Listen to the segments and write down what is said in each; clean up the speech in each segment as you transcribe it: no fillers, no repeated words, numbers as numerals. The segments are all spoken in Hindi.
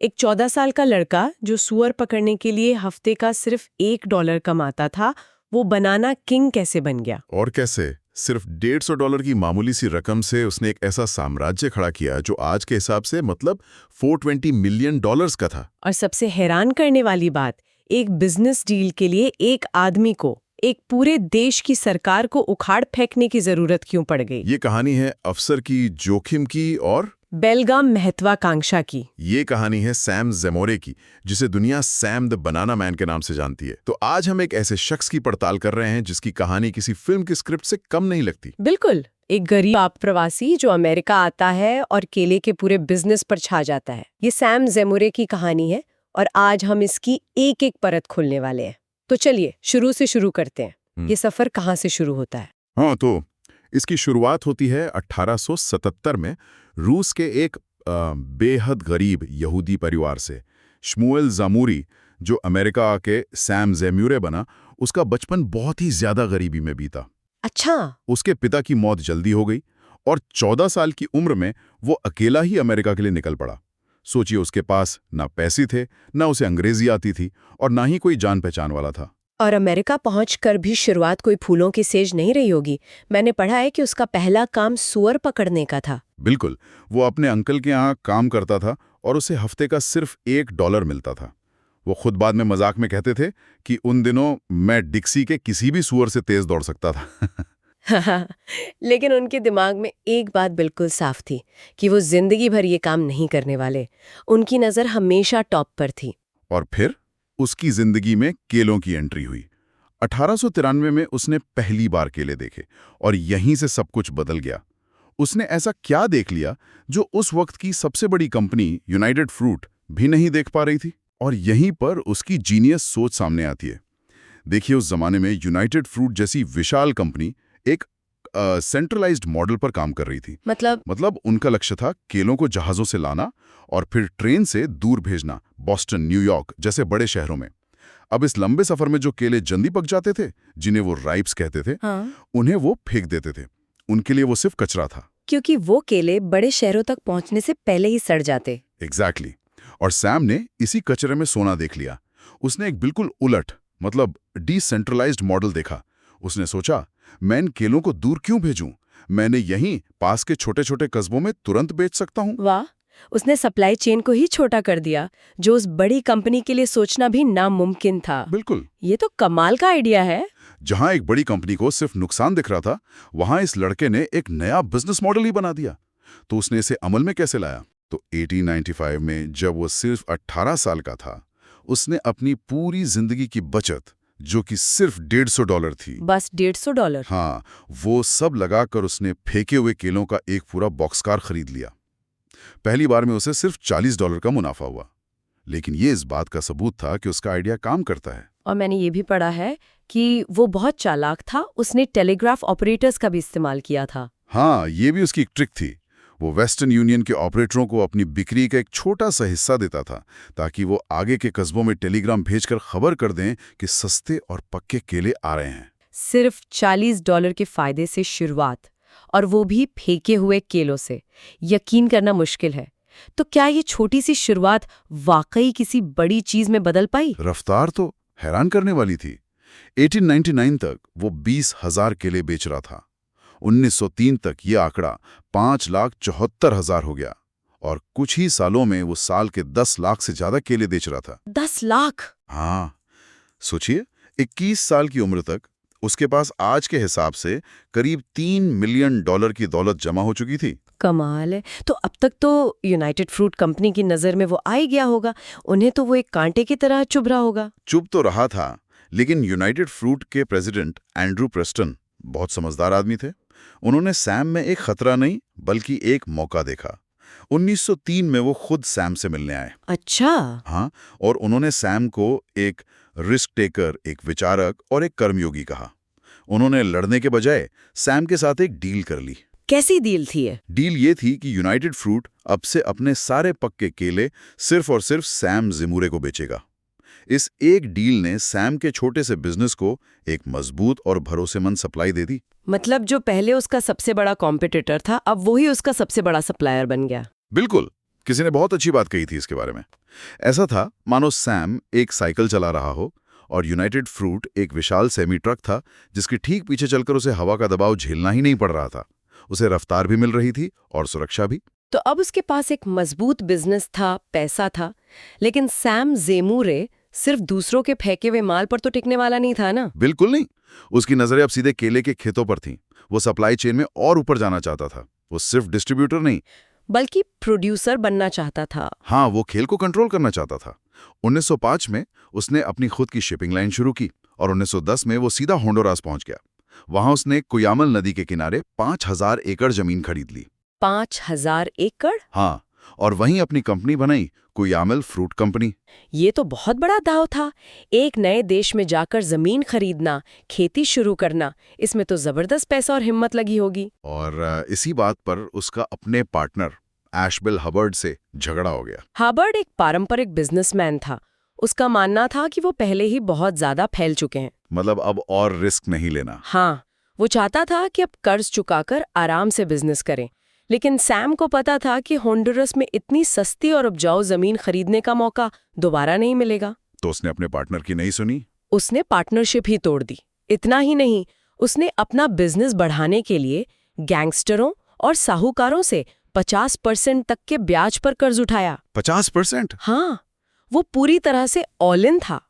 एक 14 साल का लड़का जो सुअर पकड़ने के लिए हफ्ते का सिर्फ $1 कमाता था, वो बनाना किंग कैसे बन गया? और कैसे? सिर्फ $150 की मामूली सी रकम से उसने एक ऐसा साम्राज्य खड़ा किया जो आज के हिसाब से मतलब $420 मिलियन का था। और सबसे हैरान करने वाली बात, एक बिजनेस डील के लिए एक आदमी को एक पूरे देश की सरकार को उखाड़ फेंकने की जरूरत क्यों पड़ गई? ये कहानी है अफसर की, जोखिम की और बेलगाम महत्वाकांक्षा की। ये कहानी है सैम ज़ेमोरे की, जिसे दुनिया सैम द बनाना मैन के नाम से जानती है। तो आज हम एक ऐसे शख्स की पड़ताल कर रहे हैं जिसकी कहानी किसी फिल्म की स्क्रिप्ट से कम नहीं लगती। बिल्कुल, एक गरीब प्रवासी जो अमेरिका आता है और केले के पूरे बिजनेस पर छा जाता है। ये सैम ज़ेमोरे की कहानी है और आज हम इसकी एक एक परत खोलने वाले हैं। तो चलिए शुरू से शुरू करते हैं। ये सफर कहाँ से शुरू होता है? हाँ, तो इसकी शुरुआत होती है 1877 में रूस के एक बेहद गरीब यहूदी परिवार से। शमुएल ज़ामूरी, जो अमेरिका आके सैम ज़ेम्यूरे बना, उसका बचपन बहुत ही ज्यादा गरीबी में बीता। अच्छा। उसके पिता की मौत जल्दी हो गई और 14 साल की उम्र में वो अकेला ही अमेरिका के लिए निकल पड़ा। सोचिए, उसके पास ना पैसे थे, ना उसे अंग्रेजी आती थी और ना ही कोई जान पहचान वाला था। और अमेरिका पहुंचकर भी शुरुआत कोई फूलों की सेज नहीं रही होगी। मैंने पढ़ा है कि उसका पहला काम सुअर पकड़ने का था। बिल्कुल, वो अपने अंकल के यहाँ काम करता था और उसे हफ्ते का सिर्फ $1 मिलता था। वो खुद बाद में मजाक में कहते थे कि उन दिनों मैं डिक्सी के किसी भी सुअर से तेज दौड़ सकता था। लेकिन उनके दिमाग में एक बात बिल्कुल साफ थी कि वो जिंदगी भर ये काम नहीं करने वाले। उनकी नजर हमेशा टॉप पर थी। और फिर उसकी जिंदगी में केलों की एंट्री हुई। 1893 में उसने पहली बार केले देखे और यहीं से सब कुछ बदल गया। उसने ऐसा क्या देख लिया जो उस वक्त की सबसे बड़ी कंपनी यूनाइटेड फ्रूट भी नहीं देख पा रही थी? और यहीं पर उसकी जीनियस सोच सामने आती है। देखिए, उस जमाने में यूनाइटेड फ्रूट जैसी विशाल कंपनी एक सेंट्रलाइज्ड मॉडल पर काम कर रही थी। मतलब उनका लक्ष्य था केलों को जहाजों से लाना और फिर ट्रेन से दूर भेजना, बॉस्टन, न्यूयॉर्क जैसे बड़े शहरों में। अब इस लंबे सफर में जो केले जल्दी पक जाते थे, जिन्हें वो राइप्स कहते थे, उन्हें वो फेंक देते थे। उनके लिए वो सिर्फ कचरा था, क्योंकि वो केले बड़े शहरों तक पहुंचने से पहले ही सड़ जाते। एग्जैक्टली। और सैम ने इसी कचरे में सोना देख लिया। उसने एक बिल्कुल उलट, मतलब डिसेंट्रलाइज्ड मॉडल देखा। उसने सोचा, मैं इन केलों को दूर क्यों भेजूं? मैंने यहीं पास के छोटे छोटे कस्बों में तुरंत बेच सकता हूं। वाह, उसने सप्लाई चेन को ही छोटा कर दिया, जो उस बड़ी कंपनी के लिए सोचना भी नामुमकिन था। बिल्कुल। ये तो कमाल का आइडिया है। जहां एक बड़ी कंपनी को सिर्फ नुकसान दिख रहा था, वहां इस लड़के ने एक नया बिजनेस मॉडल ही बना दिया। तो उसने इसे अमल में कैसे लाया? तो 1895 में जब वो सिर्फ 18 साल का था, उसने अपनी पूरी जिंदगी की बचत, जो कि सिर्फ $150 थी, बस $150? हाँ, वो सब लगाकर उसने फेंके हुए केलों का एक पूरा बॉक्सकार खरीद लिया। पहली बार में उसे सिर्फ $40 का मुनाफा हुआ। लेकिन ये इस बात का सबूत था कि उसका आइडिया काम करता है। और मैंने ये भी पढ़ा है कि वो बहुत चालाक था, उसने टेलीग्राफ ऑपरेटर्स का भी इस्तेमाल किया था। हाँ, ये भी उसकी एक ट्रिक थी। वो वेस्टर्न यूनियन के ऑपरेटरों को अपनी बिक्री का एक छोटा सा हिस्सा देता था, ताकि वो आगे के कस्बों में टेलीग्राम भेजकर खबर कर दें कि सस्ते और पक्के केले आ रहे हैं। सिर्फ $40 के फायदे से शुरुआत, और वो भी फेंके हुए केलों से। यकीन करना मुश्किल है। तो क्या ये छोटी सी शुरुआत वाकई किसी बड़ी चीज में बदल पाई? रफ्तार तो हैरान करने वाली थी। 1899 तक वो 20,000 केले बेच रहा था। 1903 तक ये आंकड़ा 5,74,000 हो गया और कुछ ही सालों में वो साल के 10 लाख से ज्यादा केले बेच रहा था। 10 लाख? हाँ, सोचिए, 21 साल की उम्र तक उसके पास आज के हिसाब से करीब $3 मिलियन की दौलत जमा हो चुकी थी। कमाल है। तो अब तक तो यूनाइटेड फ्रूट कंपनी की नजर में वो आ ही गया होगा। उन्हें तो वो एक कांटे की तरह चुभ रहा होगा। चुप तो रहा था, लेकिन यूनाइटेड फ्रूट के प्रेसिडेंट एंड्रू प्रेस्टन बहुत समझदार आदमी थे। उन्होंने सैम में एक खतरा नहीं, बल्कि एक मौका देखा। 1903 में वो खुद सैम से मिलने आए। अच्छा। हाँ, और उन्होंने सैम को एक रिस्क टेकर, एक विचारक और एक कर्मयोगी कहा। उन्होंने लड़ने के बजाय सैम के साथ एक डील कर ली। कैसी डील थी ये? डील ये थी कि यूनाइटेड फ्रूट अब से अपने सारे पक्के केले सिर्फ और सिर्फ सैम ज़ेमूरे को बेचेगा। इस एक डील ने सैम के छोटे से बिजनेस को एक मजबूत और भरोसेमंद सप्लाई दे दी। मतलब जो पहले उसका सबसे बड़ा कॉम्पिटिटर था, अब वही उसका सबसे बड़ा सप्लायर बन गया। बिल्कुल। किसी ने बहुत अच्छी बात कही थी इसके बारे में। ऐसा था मानो सैम एक साइकिल चला रहा हो और यूनाइटेड फ्रूट एक विशाल सेमी ट्रक था जिसके ठीक पीछे चलकर उसे हवा का दबाव झेलना ही नहीं पड़ रहा था। उसे रफ्तार भी मिल रही थी और सुरक्षा भी। तो अब उसके पास एक मजबूत बिजनेस था, पैसा था, लेकिन सैम ज़ेमुरे सिर्फ दूसरों के फेंके हुए माल पर तो टिकने वाला नहीं था ना। बिल्कुल नहीं। उसकी नजरें अब सीधे केले के खेतों पर थीं। वो सप्लाई चेन में और ऊपर जाना चाहता था। वो सिर्फ डिस्ट्रीब्यूटर नहीं बल्कि प्रोड्यूसर बनना चाहता था। हाँ, वो खेल को कंट्रोल करना चाहता था। 1905 में उसने अपनी खुद की शिपिंग लाइन शुरू की और 1910 में वो सीधा होंडुरास पहुंच गया। वहां उसने कुयामल नदी के किनारे 5000 एकड़ जमीन खरीद ली। 5000 एकड़? हाँ, और वहीं अपनी कंपनी बनाई, कुयामल फ्रूट कंपनी। ये तो बहुत बड़ा दांव था। एक नए देश में जाकर जमीन खरीदना, खेती शुरू करना, इसमें तो जबरदस्त पैसा और हिम्मत लगी होगी। और इसी बात पर उसका अपने पार्टनर एशबिल हबर्ड से झगड़ा हो गया। हार्वर्ड एक पारंपरिक बिजनेसमैन था। उसका मानना था कि वो पहले ही बहुत ज्यादा फैल चुके हैं। मतलब अब और रिस्क नहीं लेना। हाँ, वो चाहता था कि अब कर्ज चुकाकर आराम से बिजनेस करें। लेकिन सैम को पता था कि होंडुरस में इतनी सस्ती और उपजाऊ जमीन खरीदने का मौका दोबारा नहीं मिलेगा। तो उसने अपने पार्टनर की नहीं सुनी। उसने पार्टनरशिप ही तोड़ दी। इतना ही नहीं, उसने अपना बिजनेस बढ़ाने के लिए गैंगस्टरों और साहूकारों से 50% तक के ब्याज पर कर्ज उठाया। 50%? हाँ, वो पूरी तरह से ऑल इन था।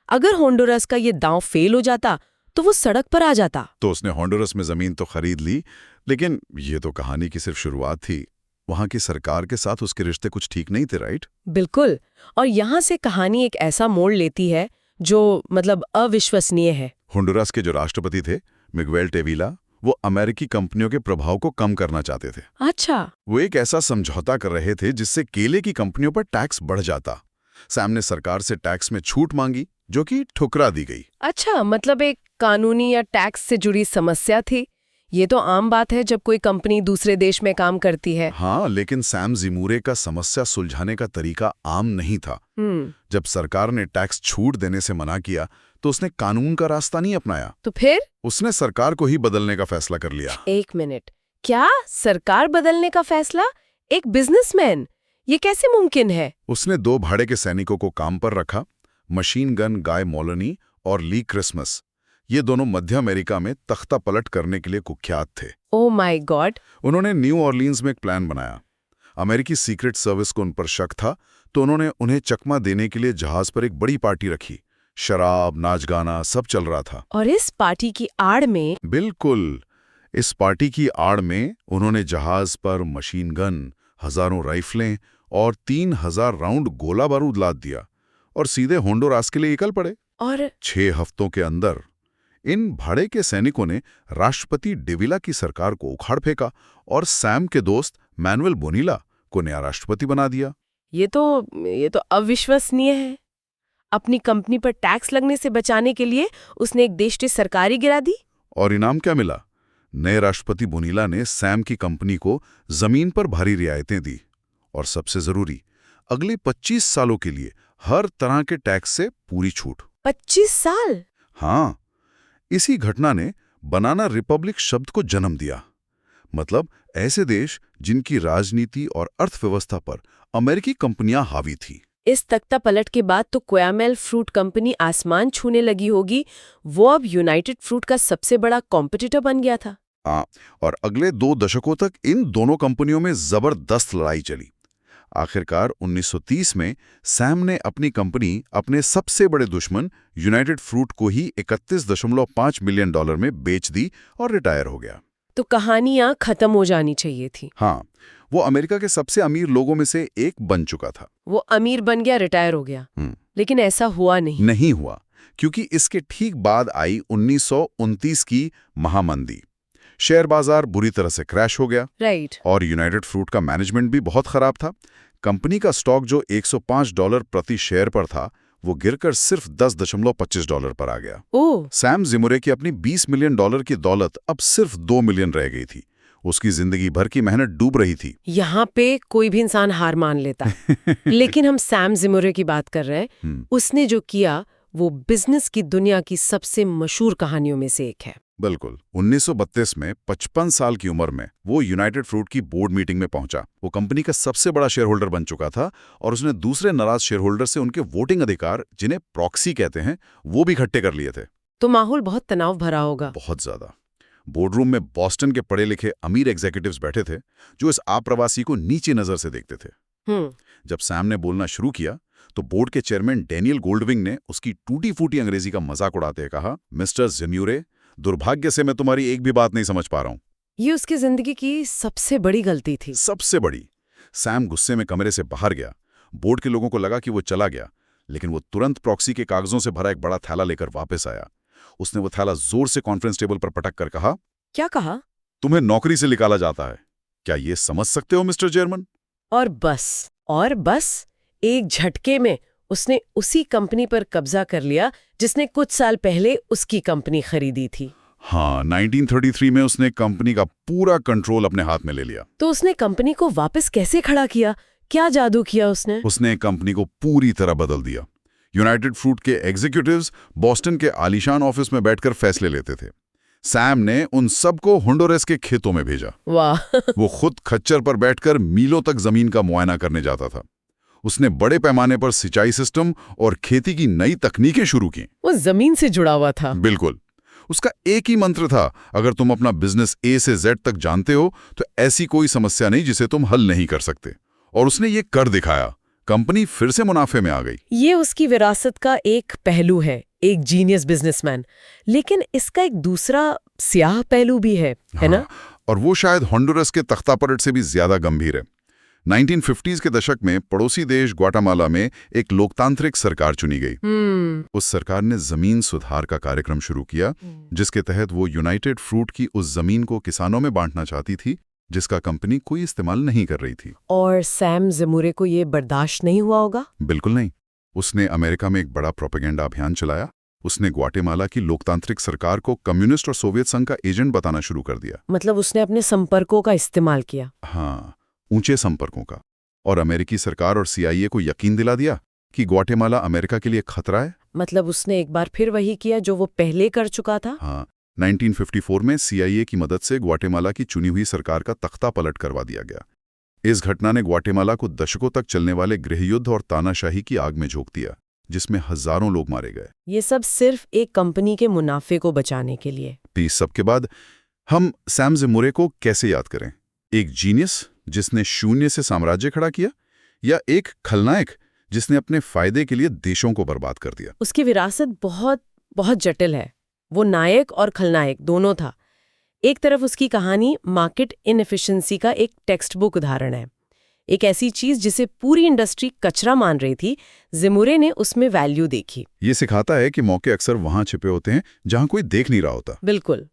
अगर होंडुरस का ये दांव फेल हो जाता तो वो सड़क पर आ जाता। तो उसने होंडुरस में जमीन तो खरीद ली, लेकिन ये तो कहानी की सिर्फ शुरुआत थी। वहां की सरकार के साथ उसके रिश्ते कुछ ठीक नहीं थे, राइट? बिल्कुल। और यहाँ से कहानी एक ऐसा मोड़ लेती है जो मतलब अविश्वसनीय है। होंडुरास के जो राष्ट्रपति थे, मिगुएल टेविला, वो अमेरिकी कंपनियों के प्रभाव को कम करना चाहते थे। अच्छा। वो एक ऐसा समझौता कर रहे थे जिससे केले की कंपनियों पर टैक्स बढ़ जाता। सैम ने सरकार से टैक्स में छूट मांगी, जो कि ठुकरा दी गई। अच्छा, मतलब एक कानूनी या टैक्स से जुड़ी समस्या थी। ये तो आम बात है जब कोई कंपनी दूसरे देश में काम करती है। हाँ, लेकिन सैम ज़ेमुरे का समस्या सुलझाने का तरीका आम नहीं था। जब सरकार ने टैक्स छूट देने से मना किया तो उसने कानून का रास्ता नहीं अपनाया। तो फिर उसने सरकार को ही बदलने का फैसला कर लिया। एक मिनट, क्या सरकार बदलने का फैसला? एक बिजनेसमैन, ये कैसे मुमकिन है? उसने 2 भाड़े के सैनिकों को काम पर रखा, मशीन गन गाय मोलोनी और ली क्रिसमस। ये दोनों मध्य अमेरिका में तख्ता पलट करने के लिए कुख्यात थे। Oh my God. उन्होंने न्यू ऑर्लिन्स में एक प्लान बनाया। अमेरिकी सीक्रेट सर्विस को उन पर शक था, तो उन्होंने उन्हें चकमा देने के लिए जहाज पर एक बड़ी पार्टी रखी। शराब, नाच गाना सब चल रहा था। और इस पार्टी की आड़ में? बिल्कुल, इस पार्टी की आड़ में उन्होंने जहाज पर मशीन गन, हजारों राइफलें और 3000 राउंड गोला बारूद लाद दिया और सीधे होंडुरास के लिए निकल पड़े। और 6 हफ्तों के अंदर इन भाड़े के सैनिकों ने राष्ट्रपति डेविला की सरकार को उखाड़ फेंका और सैम के दोस्त मैनुअल बोनीला को नया राष्ट्रपति बना दिया। ये तो अविश्वसनीय है। अपनी कंपनी पर टैक्स लगने से बचाने के लिए उसने एक देश की सरकार ही गिरा दी। और इनाम क्या मिला? नए राष्ट्रपति बोनीला ने सैम की कंपनी को जमीन पर भारी रियायतें दी और सबसे जरूरी, अगले 25 सालों के लिए हर तरह के टैक्स से पूरी छूट। 25 साल? हाँ, इसी घटना ने बनाना रिपब्लिक शब्द को जन्म दिया। मतलब ऐसे देश जिनकी राजनीति और अर्थव्यवस्था पर अमेरिकी कंपनियां हावी थी। इस तख्ता पलट के बाद तो कुयामल फ्रूट कंपनी आसमान छूने लगी होगी। वो अब यूनाइटेड फ्रूट का सबसे बड़ा कॉम्पिटिटर बन गया था। हाँ, और अगले 2 दशकों तक इन दोनों कंपनियों में जबरदस्त लड़ाई चली। आखिरकार 1930 में सैम ने अपनी कंपनी अपने सबसे बड़े दुश्मन यूनाइटेड फ्रूट को ही $31.5 मिलियन में बेच दी और रिटायर हो गया। तो कहानियां खत्म हो जानी चाहिए थी। हाँ, वो अमेरिका के सबसे अमीर लोगों में से एक बन चुका था। वो अमीर बन गया, रिटायर हो गया। लेकिन ऐसा हुआ नहीं हुआ, क्योंकि इसके ठीक बाद आई 1929 की महामंदी। शेयर बाजार बुरी तरह से क्रैश हो गया। राइट। और यूनाइटेड फ्रूट का मैनेजमेंट भी बहुत खराब था। कंपनी का स्टॉक जो $105 प्रति शेयर पर था, वो गिरकर सिर्फ $10.25 पर आ गया। ओह। सैम ज़ेमुरे की अपनी $20 मिलियन की दौलत अब सिर्फ $2 मिलियन रह गई थी। उसकी जिंदगी भर की मेहनत डूब रही थी। यहाँ पे कोई भी इंसान हार मान लेता है। लेकिन हम सैम ज़ेमुरे की बात कर रहे हैं। उसने जो किया वो बिजनेस की दुनिया की सबसे मशहूर कहानियों में से एक है। बिल्कुल। 1932 में 55 साल की उम्र में वो यूनाइटेड फ्रूट की बोर्ड मीटिंग में पहुंचा। वो कंपनी का सबसे बड़ा शेयर होल्डर बन चुका था और उसने दूसरे नाराज शेयर होल्डर से उनके वोटिंग अधिकार, जिन्हें प्रॉक्सी कहते हैं, वो भी इकट्ठे कर लिए थे। तो माहौल बहुत तनाव भरा होगा। बहुत ज्यादा। बोर्डरूम में बॉस्टन के पढ़े लिखे अमीर एग्जीक्यूटिव्स बैठे थे जो इस आप्रवासी को नीची नजर से देखते थे। जब सैम ने बोलना शुरू किया तो बोर्ड के चेयरमैन डेनियल गोल्डविंग ने उसकी टूटी फूटी अंग्रेजी का मजाक उड़ाते हुए कहा, मिस्टर ज़ेम्यूरे, दुर्भाग्य से मैं तुम्हारी एक भी बात नहीं समझ पा रहा हूं। ये उसकी जिंदगी की सबसे बड़ी गलती थी। सबसे बड़ी। सैम गुस्से में कमरे से बाहर गया। बोर्ड के लोगों को लगा कि वो चला गया, लेकिन वो तुरंत प्रॉक्सी के कागजों से भरा एक बड़ा थैला लेकर वापस आया। उसने वो थैला जोर से कॉन्फ्रेंस टेबल पर पटक कर कहा, क्या कहा? तुम्हें नौकरी से निकाला जाता है। क्या ये समझ सकते हो मिस्टर चेयरमैन? और बस एक झटके में उसने उसी कंपनी पर कब्जा कर लिया जिसने कुछ साल पहले उसकी कंपनी खरीदी थी। हाँ, 1933 में उसने कंपनी का पूरा कंट्रोल अपने हाथ में ले लिया। तो उसने कंपनी को वापस कैसे खड़ा किया? क्या जादू किया उसने? उसने कंपनी को पूरी तरह बदल दिया। यूनाइटेड फ्रूट के एग्जीक्यूटिव्स बॉस्टन के आलीशान ऑफिस में बैठकर फैसले लेते थे। सैम ने उन सबको होंडुरस के खेतों में भेजा। वाह! वो खुद खच्चर पर बैठकर मीलों तक जमीन का मुआयना करने जाता था। उसने बड़े पैमाने पर सिंचाई सिस्टम और खेती की नई तकनीकें शुरू की। वो जमीन से जुड़ा हुआ था। बिल्कुल। उसका एक ही मंत्र था, अगर तुम अपना बिजनेस ए से जेड तक जानते हो तो ऐसी कोई समस्या नहीं जिसे तुम हल नहीं कर सकते। और उसने ये कर दिखाया। कंपनी फिर से मुनाफे में आ गई। ये उसकी विरासत का एक पहलू है, एक जीनियस बिजनेसमैन। लेकिन इसका एक दूसरा स्याह पहलू भी है ना? और वो शायद होंडुरस के तख्तापलट से भी ज्यादा गंभीर है। 1950s के दशक में पड़ोसी देश ग्वाटेमाला में एक लोकतांत्रिक सरकार चुनी गई। उस सरकार ने जमीन सुधार का कार्यक्रम शुरू किया, जिसके तहत वो यूनाइटेड फ्रूट की उस जमीन को किसानों में बांटना चाहती थी जिसका कंपनी कोई इस्तेमाल नहीं कर रही थी। और सैम ज़ेमुरे को ये बर्दाश्त नहीं हुआ होगा? बिल्कुल नहीं। उसने अमेरिका में एक बड़ा प्रोपेगेंडा अभियान चलाया। उसने ग्वाटेमाला की लोकतांत्रिक सरकार को कम्युनिस्ट और सोवियत संघ का एजेंट बताना शुरू कर दिया। मतलब उसने अपने संपर्कों का इस्तेमाल किया। हाँ, ऊंचे संपर्कों का। और अमेरिकी सरकार और CIA को यकीन दिला दिया कि ग्वाटेमाला अमेरिका के लिए खतरा है। मतलब उसने एक बार फिर वही किया जो वो पहले कर चुका था। हाँ, 1954 में CIA की मदद से ग्वाटेमाला की चुनी हुई सरकार का तख्ता पलट करवा दिया गया। इस घटना ने ग्वाटेमाला को दशकों तक चलने वाले गृहयुद्ध और तानाशाही की आग में झोंक दिया, जिसमें हजारों लोग मारे गए। ये सब सिर्फ एक कंपनी के मुनाफे को बचाने के लिए। इस सब के बाद हम सैम ज़ेमुरे को कैसे याद करें? एक जीनियस जिसने शून्य से साम्राज्य खड़ा किया, या एक खलनायक जिसने अपने फायदे के लिए देशों को बर्बाद कर दिया? उसकी विरासत बहुत बहुत जटिल है। वो नायक और खलनायक दोनों था। एक तरफ उसकी कहानी मार्केट इनएफिशिएंसी का एक टेक्स्ट बुक उदाहरण है। एक ऐसी चीज जिसे पूरी इंडस्ट्री कचरा मान रही थी, ज़ेमुरे ने उसमें वैल्यू देखी। ये सिखाता है कि मौके अक्सर वहां छिपे होते हैं जहां कोई देख नहीं रहा होता। बिल्कुल।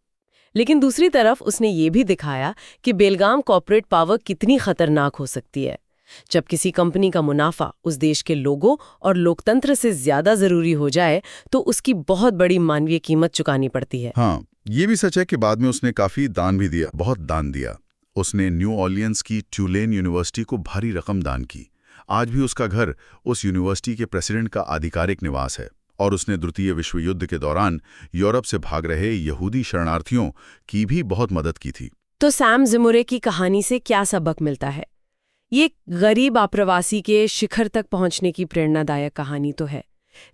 लेकिन दूसरी तरफ उसने ये भी दिखाया कि बेलगाम कॉर्पोरेट पावर कितनी खतरनाक हो सकती है। जब किसी कंपनी का मुनाफा उस देश के लोगों और लोकतंत्र से ज्यादा जरूरी हो जाए तो उसकी बहुत बड़ी मानवीय कीमत चुकानी पड़ती है। हाँ, ये भी सच है कि बाद में उसने काफी दान भी दिया, बहुत दान दिया। उसने न्यू ऑर्लियंस की टुलेन यूनिवर्सिटी को भारी रकम दान की। आज भी उसका घर उस यूनिवर्सिटी के प्रेसिडेंट का आधिकारिक निवास है। और उसने द्वितीय विश्व युद्ध के दौरान यूरोप से भाग रहे यहूदी शरणार्थियों की भी बहुत मदद की थी। तो सैम ज़ेमुरे की कहानी से क्या सबक मिलता है? ये गरीब आप्रवासी के शिखर तक पहुंचने की प्रेरणादायक कहानी तो है,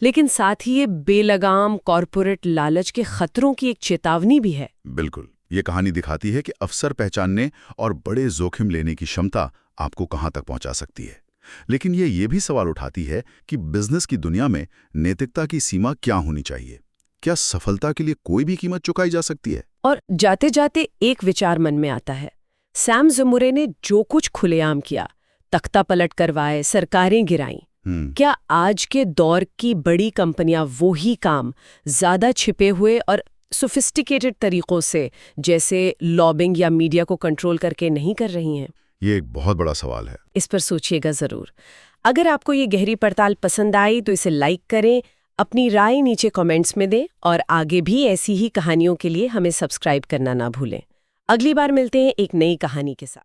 लेकिन साथ ही ये बेलगाम कॉर्पोरेट लालच के खतरों की एक चेतावनी भी है। बिल्कुल। ये कहानी दिखाती है कि अवसर पहचानने और बड़े जोखिम लेने की क्षमता आपको कहां तक पहुंचा सकती है। लेकिन ये भी सवाल उठाती है कि बिजनेस की दुनिया में नैतिकता की सीमा क्या होनी चाहिए? क्या सफलता के लिए कोई भी कीमत चुकाई जा सकती है? और जाते जाते एक विचार मन में आता है। सैम ज़ेमुरे ने जो कुछ खुलेआम किया, तख्ता पलट करवाए, सरकारें गिराईं, क्या आज के दौर की बड़ी कंपनियां वो ही काम ज्यादा छिपे हुए और सोफिस्टिकेटेड तरीकों से, जैसे लॉबिंग या मीडिया को कंट्रोल करके नहीं कर रही हैं? ये एक बहुत बड़ा सवाल है। इस पर सोचिएगा जरूर। अगर आपको ये गहरी पड़ताल पसंद आई तो इसे लाइक करें, अपनी राय नीचे कमेंट्स में दें और आगे भी ऐसी ही कहानियों के लिए हमें सब्सक्राइब करना ना भूलें। अगली बार मिलते हैं एक नई कहानी के साथ।